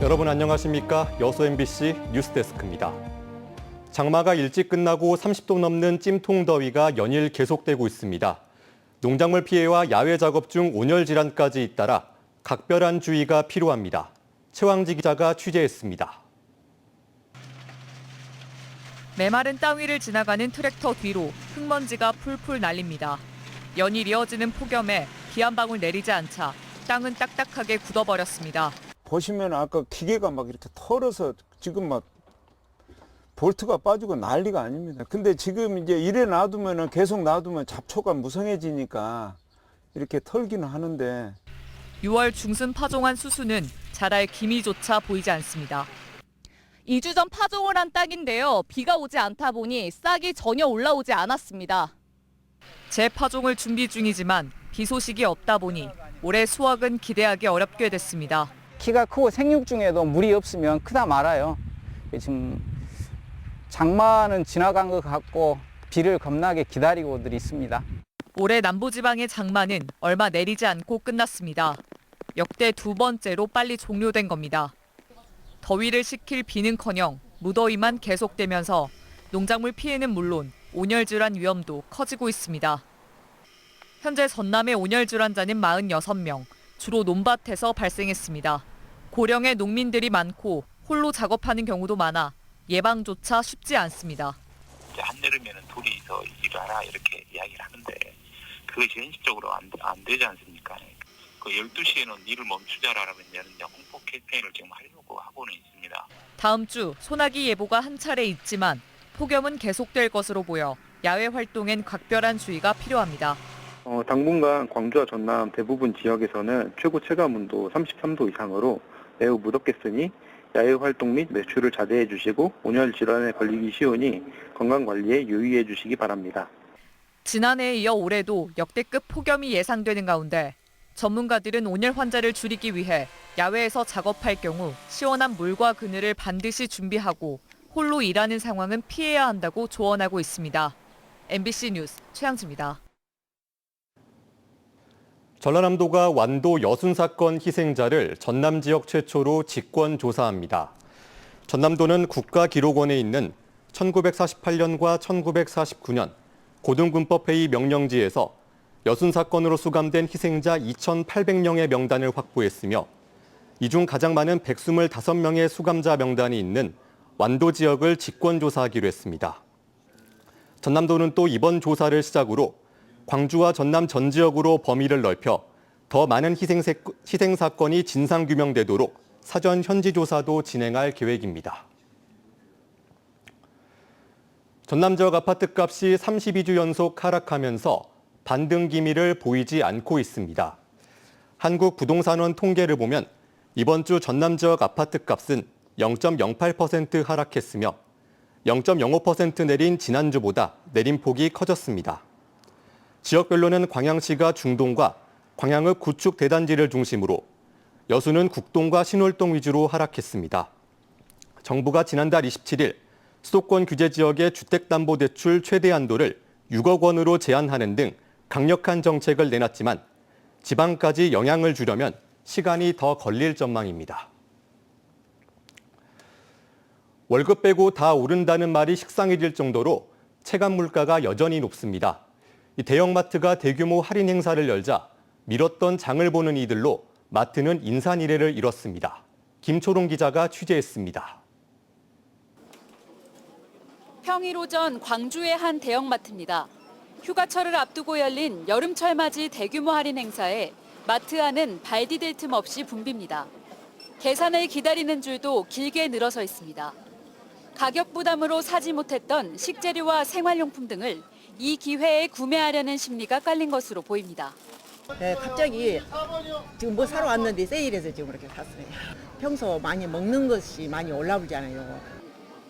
여러분 안녕하십니까? 여수 MBC 뉴스데스크입니다. 장마가 일찍 끝나고 30도 넘는 찜통 더위가 연일 계속되고 있습니다. 농작물 피해와 야외 작업 중 온열 질환까지 잇따라 각별한 주의가 필요합니다. 최왕지 기자가 취재했습니다. 메마른 땅 위를 지나가는 트랙터 뒤로 흙먼지가 풀풀 날립니다. 연일 이어지는 폭염에 비 한 방울 내리지 않자 땅은 딱딱하게 굳어버렸습니다. 보시면 아까 기계가 막 이렇게 털어서 지금 막 볼트가 빠지고 난리가 아닙니다. 근데 지금 이제 이래 놔두면 계속 놔두면 잡초가 무성해지니까 이렇게 털기는 하는데 6월 중순 파종한 수수는 자랄 기미조차 보이지 않습니다. 2주 전 파종을 한 땅인데요. 비가 오지 않다 보니 싹이 전혀 올라오지 않았습니다. 재파종을 준비 중이지만 비 소식이 없다 보니 올해 수확은 기대하기 어렵게 됐습니다. 키가 크고 생육 중에도 물이 없으면 크다 말아요. 지금 장마는 지나간 것 같고 비를 겁나게 기다리고들 있습니다. 올해 남부지방의 장마는 얼마 내리지 않고 끝났습니다. 역대 두 번째로 빨리 종료된 겁니다. 더위를 식힐 비는커녕 무더위만 계속되면서 농작물 피해는 물론 온열 질환 위험도 커지고 있습니다. 현재 전남의 온열 질환자는 46명, 주로 논밭에서 발생했습니다. 고령의 농민들이 많고 홀로 작업하는 경우도 많아 예방조차 쉽지 않습니다. 한여름에는 둘이서 일하라 이렇게 이야기를 하는데 그것이 현실적으로 안 되지 않습니까? 그 12시에는 일을 멈추자라는 홍보 캠페인을 지금 하려고 하고는 있습니다. 다음 주 소나기 예보가 한 차례 있지만 폭염은 계속될 것으로 보여 야외 활동엔 각별한 주의가 필요합니다. 당분간 광주와 전남 대부분 지역에서는 최고 체감온도 33도 이상으로 매우 무덥겠으니 야외 활동 및 외출을 자제해 주시고 온열 질환에 걸리기 쉬우니 건강관리에 유의해 주시기 바랍니다. 지난해에 이어 올해도 역대급 폭염이 예상되는 가운데 전문가들은 온열 환자를 줄이기 위해 야외에서 작업할 경우 시원한 물과 그늘을 반드시 준비하고 홀로 일하는 상황은 피해야 한다고 조언하고 있습니다. MBC 뉴스 최양지입니다. 전라남도가 완도 여순 사건 희생자를 전남 지역 최초로 직권 조사합니다. 전남도는 국가기록원에 있는 1948년과 1949년 고등군법회의 명령지에서 여순 사건으로 수감된 희생자 2,800명의 명단을 확보했으며 이 중 가장 많은 125명의 수감자 명단이 있는 완도 지역을 직권 조사하기로 했습니다. 전남도는 또 이번 조사를 시작으로 광주와 전남 전 지역으로 범위를 넓혀 더 많은 희생 사건이 진상규명되도록 사전 현지 조사도 진행할 계획입니다. 전남 지역 아파트값이 32주 연속 하락하면서 반등 기미를 보이지 않고 있습니다. 한국부동산원 통계를 보면 이번 주 전남 지역 아파트값은 0.08% 하락했으며 0.05% 내린 지난주보다 내림폭이 커졌습니다. 지역별로는 광양시가 중동과 광양읍 구축 대단지를 중심으로 여수는 국동과 신월동 위주로 하락했습니다. 정부가 지난달 27일 수도권 규제 지역의 주택담보대출 최대 한도를 6억 원으로 제한하는 등 강력한 정책을 내놨지만 지방까지 영향을 주려면 시간이 더 걸릴 전망입니다. 월급 빼고 다 오른다는 말이 식상해질 정도로 체감 물가가 여전히 높습니다. 이 대형마트가 대규모 할인 행사를 열자 미뤘던 장을 보는 이들로 마트는 인산 이례를 이뤘습니다. 김초롱 기자가 취재했습니다. 평일 오전 광주의 한 대형마트입니다. 휴가철을 앞두고 열린 여름철 맞이 대규모 할인 행사에 마트 안은 발 디딜 틈 없이 붐빕니다. 계산을 기다리는 줄도 길게 늘어서 있습니다. 가격 부담으로 사지 못했던 식재료와 생활용품 등을 이 기회에 구매하려는 심리가 깔린 것으로 보입니다. 네, 갑자기 지금 뭐 사러 왔는데 세일해서 지금 그렇게 샀어요. 평소 많이 먹는 것이 많이 올라오잖아요.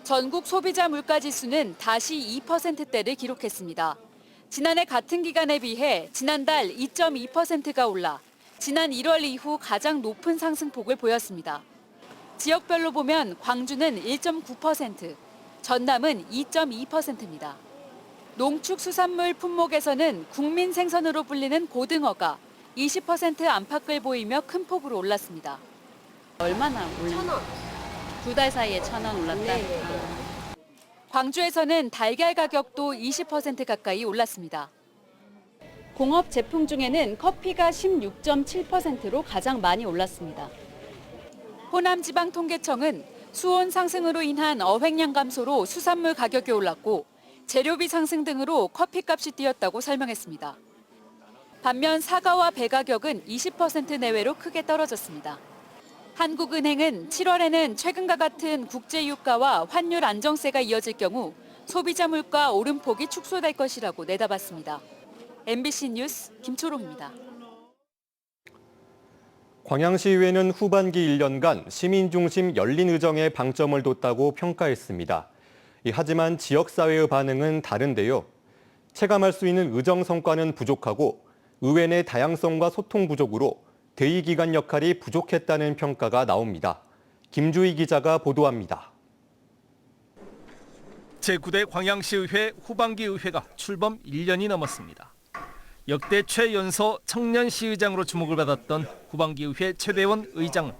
전국 소비자 물가지수는 다시 2%대를 기록했습니다. 지난해 같은 기간에 비해 지난달 2.2%가 올라 지난 1월 이후 가장 높은 상승폭을 보였습니다. 지역별로 보면 광주는 1.9%, 전남은 2.2%입니다. 농축수산물 품목에서는 국민 생선으로 불리는 고등어가 20% 안팎을 보이며 큰 폭으로 올랐습니다. 얼마나 올랐나? 1,000원. 2달 사이에 1,000원 올랐다. 네. 광주에서는 달걀 가격도 20% 가까이 올랐습니다. 공업 제품 중에는 커피가 16.7%로 가장 많이 올랐습니다. 호남지방통계청은 수온 상승으로 인한 어획량 감소로 수산물 가격이 올랐고 재료비 상승 등으로 커피값이 뛰었다고 설명했습니다. 반면 사과와 배 가격은 20% 내외로 크게 떨어졌습니다. 한국은행은 7월에는 최근과 같은 국제유가와 환율 안정세가 이어질 경우 소비자 물가 오름폭이 축소될 것이라고 내다봤습니다. MBC 뉴스 김초롱입니다. 광양시의회는 후반기 1년간 시민 중심 열린 의정에 방점을 뒀다고 평가했습니다. 하지만 지역사회의 반응은 다른데요. 체감할 수 있는 의정 성과는 부족하고 의회 내 다양성과 소통 부족으로 대의기관 역할이 부족했다는 평가가 나옵니다. 김주희 기자가 보도합니다. 제9대 광양시의회 후반기 의회가 출범 1년이 넘었습니다. 역대 최연소 청년시의장으로 주목을 받았던 후반기 의회 최대원 의장은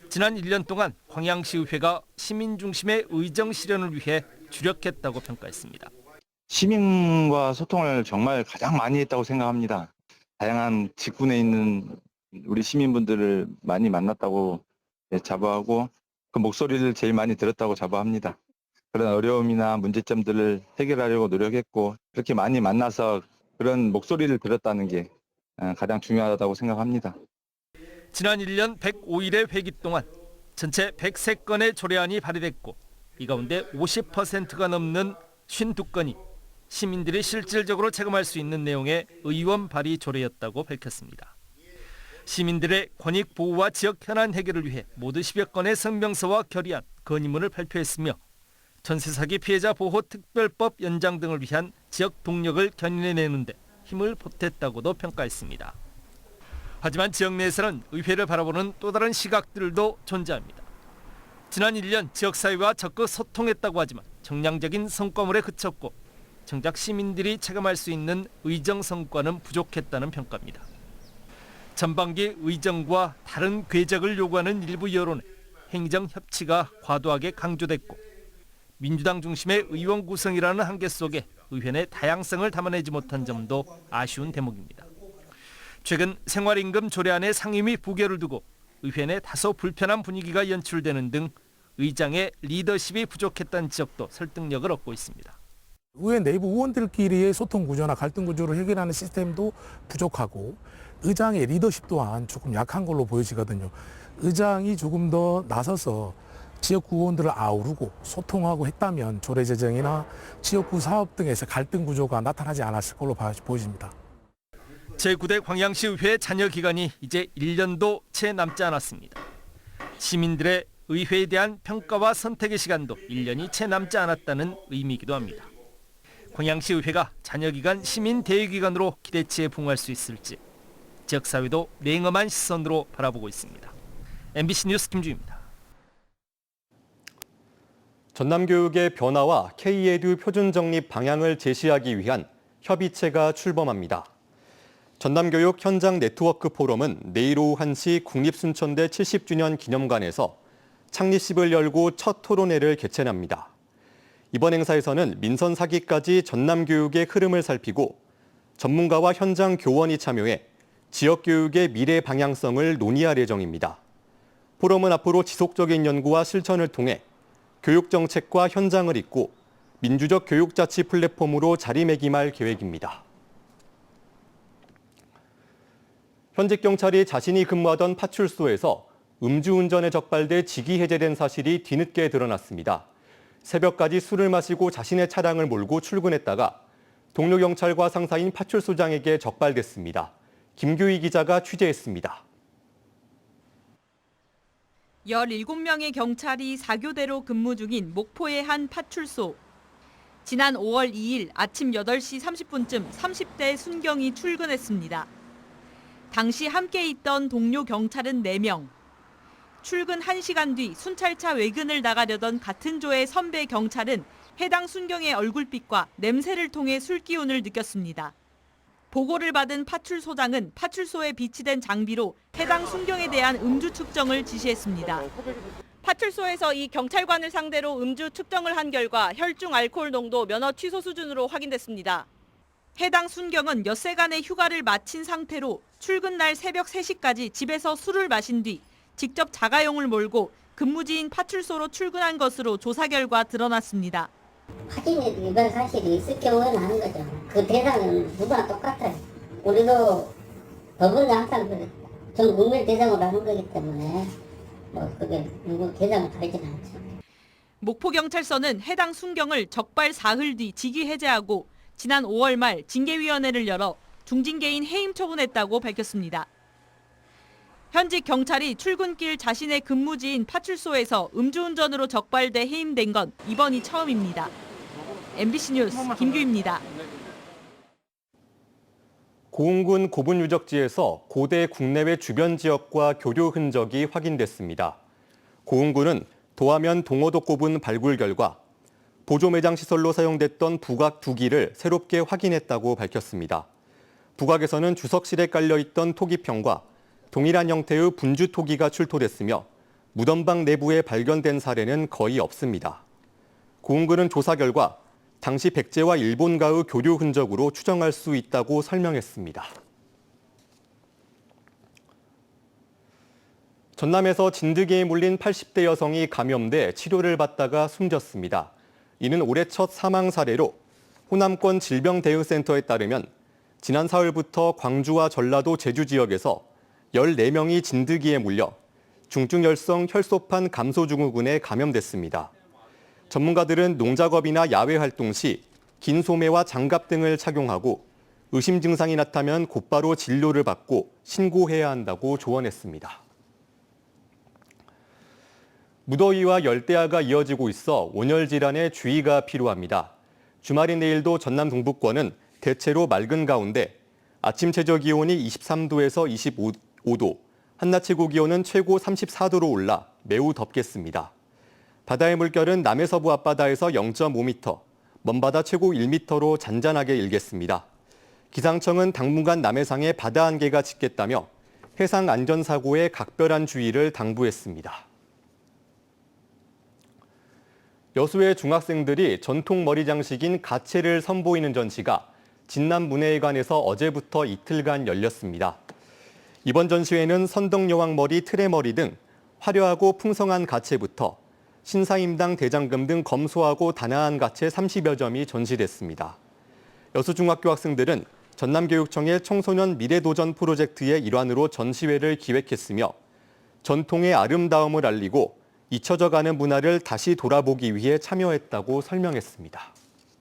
지난 1년 동안 광양시의회가 시민 중심의 의정 실현을 위해 주력했다고 평가했습니다. 시민과 소통을 정말 가장 많이 했다고 생각합니다. 다양한 직군에 있는 우리 시민분들을 많이 만났다고 자부하고 그 목소리를 제일 많이 들었다고 자부합니다. 그런 어려움이나 문제점들을 해결하려고 노력했고 그렇게 많이 만나서 그런 목소리를 들었다는 게 가장 중요하다고 생각합니다. 지난 1년 105일의 회기 동안 전체 103건의 조례안이 발의됐고 이 가운데 50%가 넘는 52건이 시민들이 실질적으로 체감할 수 있는 내용의 의원 발의 조례였다고 밝혔습니다. 시민들의 권익 보호와 지역 현안 해결을 위해 모두 10여 건의 성명서와 결의안, 건의문을 발표했으며 전세 사기 피해자 보호 특별법 연장 등을 위한 지역 동력을 견인해내는 데 힘을 보탰다고도 평가했습니다. 하지만 지역 내에서는 의회를 바라보는 또 다른 시각들도 존재합니다. 지난 1년 지역사회와 적극 소통했다고 하지만 정량적인 성과물에 그쳤고 정작 시민들이 체감할 수 있는 의정 성과는 부족했다는 평가입니다. 전반기 의정과 다른 궤적을 요구하는 일부 여론에 행정 협치가 과도하게 강조됐고 민주당 중심의 의원 구성이라는 한계 속에 의회 내 다양성을 담아내지 못한 점도 아쉬운 대목입니다. 최근 생활임금 조례안의 상임위 부결을 두고 의회 내 다소 불편한 분위기가 연출되는 등 의장의 리더십이 부족했다는 지적도 설득력을 얻고 있습니다. 의회 내부 의원들끼리의 소통 구조나 갈등 구조를 해결하는 시스템도 부족하고 의장의 리더십 또한 조금 약한 걸로 보여지거든요. 의장이 조금 더 나서서 지역구 의원들을 아우르고 소통하고 했다면 조례 제정이나 지역구 사업 등에서 갈등 구조가 나타나지 않았을 걸로 보여집니다. 제9대 광양시의회 잔여 기간이 이제 1년도 채 남지 않았습니다. 시민들의 의회에 대한 평가와 선택의 시간도 1년이 채 남지 않았다는 의미이기도 합니다. 광양시의회가 잔여 기간 시민 대의기관으로 기대치에 부응할 수 있을지 지역사회도 냉엄한 시선으로 바라보고 있습니다. MBC 뉴스 김주희입니다. 전남교육의 변화와 K-에듀 표준 정립 방향을 제시하기 위한 협의체가 출범합니다. 전남교육 현장 네트워크 포럼은 내일 오후 1시 국립순천대 70주년 기념관에서 창립식을 열고 첫 토론회를 개최합니다. 이번 행사에서는 민선 사기까지 전남교육의 흐름을 살피고 전문가와 현장 교원이 참여해 지역교육의 미래 방향성을 논의할 예정입니다. 포럼은 앞으로 지속적인 연구와 실천을 통해 교육정책과 현장을 잇고 민주적 교육자치 플랫폼으로 자리매김할 계획입니다. 현직 경찰이 자신이 근무하던 파출소에서 음주운전에 적발돼 직위 해제된 사실이 뒤늦게 드러났습니다. 새벽까지 술을 마시고 자신의 차량을 몰고 출근했다가 동료 경찰과 상사인 파출소장에게 적발됐습니다. 김규희 기자가 취재했습니다. 17명의 경찰이 4교대로 근무 중인 목포의 한 파출소. 지난 5월 2일 아침 8시 30분쯤 30대 순경이 출근했습니다. 당시 함께 있던 동료 경찰은 4명. 출근 1시간 뒤 순찰차 외근을 나가려던 같은 조의 선배 경찰은 해당 순경의 얼굴빛과 냄새를 통해 술 기운을 느꼈습니다. 보고를 받은 파출소장은 파출소에 비치된 장비로 해당 순경에 대한 음주 측정을 지시했습니다. 파출소에서 이 경찰관을 상대로 음주 측정을 한 결과 혈중 알코올 농도 면허 취소 수준으로 확인됐습니다. 해당 순경은 엿새간의 휴가를 마친 상태로 출근 날 새벽 3시까지 집에서 술을 마신 뒤 직접 자가용을 몰고 근무지인 파출소로 출근한 것으로 조사 결과 드러났습니다. 확인이 위반 사실이 있을 경우에는 하는 거죠. 그 대상은 누구나 똑같아요. 우리도 법은 항상 전 국민 대상으로 하는 거기 때문에 그게 누구 대상을 가리지는 않죠. 목포경찰서는 해당 순경을 적발 사흘 뒤 직위 해제하고 지난 5월 말 징계위원회를 열어 중징계인 해임 처분했다고 밝혔습니다. 현직 경찰이 출근길 자신의 근무지인 파출소에서 음주운전으로 적발돼 해임된 건 이번이 처음입니다. MBC 뉴스 김규입니다. 고흥군 고분 유적지에서 고대 국내외 주변 지역과 교류 흔적이 확인됐습니다. 고흥군은 도하면 동어독 고분 발굴 결과 보조 매장 시설로 사용됐던 부각 2기를 새롭게 확인했다고 밝혔습니다. 부각에서는 주석실에 깔려있던 토기평과 동일한 형태의 분주 토기가 출토됐으며 무덤방 내부에 발견된 사례는 거의 없습니다. 고흥군은 조사 결과 당시 백제와 일본과의 교류 흔적으로 추정할 수 있다고 설명했습니다. 전남에서 진드기에 물린 80대 여성이 감염돼 치료를 받다가 숨졌습니다. 이는 올해 첫 사망 사례로 호남권 질병대응센터에 따르면 지난 사흘부터 광주와 전라도 제주 지역에서 14명이 진드기에 물려 중증열성 혈소판 감소증후군에 감염됐습니다. 전문가들은 농작업이나 야외 활동 시 긴 소매와 장갑 등을 착용하고 의심 증상이 나타나면 곧바로 진료를 받고 신고해야 한다고 조언했습니다. 무더위와 열대야가 이어지고 있어 온열 질환에 주의가 필요합니다. 주말인 내일도 전남 동부권은 대체로 맑은 가운데 아침 최저 기온이 23도에서 25도, 한낮 최고 기온은 최고 34도로 올라 매우 덥겠습니다. 바다의 물결은 남해서부 앞바다에서 0.5m, 먼바다 최고 1m로 잔잔하게 일겠습니다. 기상청은 당분간 남해상에 바다 안개가 짙겠다며 해상 안전사고에 각별한 주의를 당부했습니다. 여수의 중학생들이 전통 머리 장식인 가채를 선보이는 전시가 진남문예회관에서 어제부터 이틀간 열렸습니다. 이번 전시회는 선덕여왕머리, 트레머리 등 화려하고 풍성한 가채부터 신사임당, 대장금 등 검소하고 단아한 가채 30여 점이 전시됐습니다. 여수중학교 학생들은 전남교육청의 청소년 미래도전 프로젝트의 일환으로 전시회를 기획했으며 전통의 아름다움을 알리고 잊혀져가는 문화를 다시 돌아보기 위해 참여했다고 설명했습니다.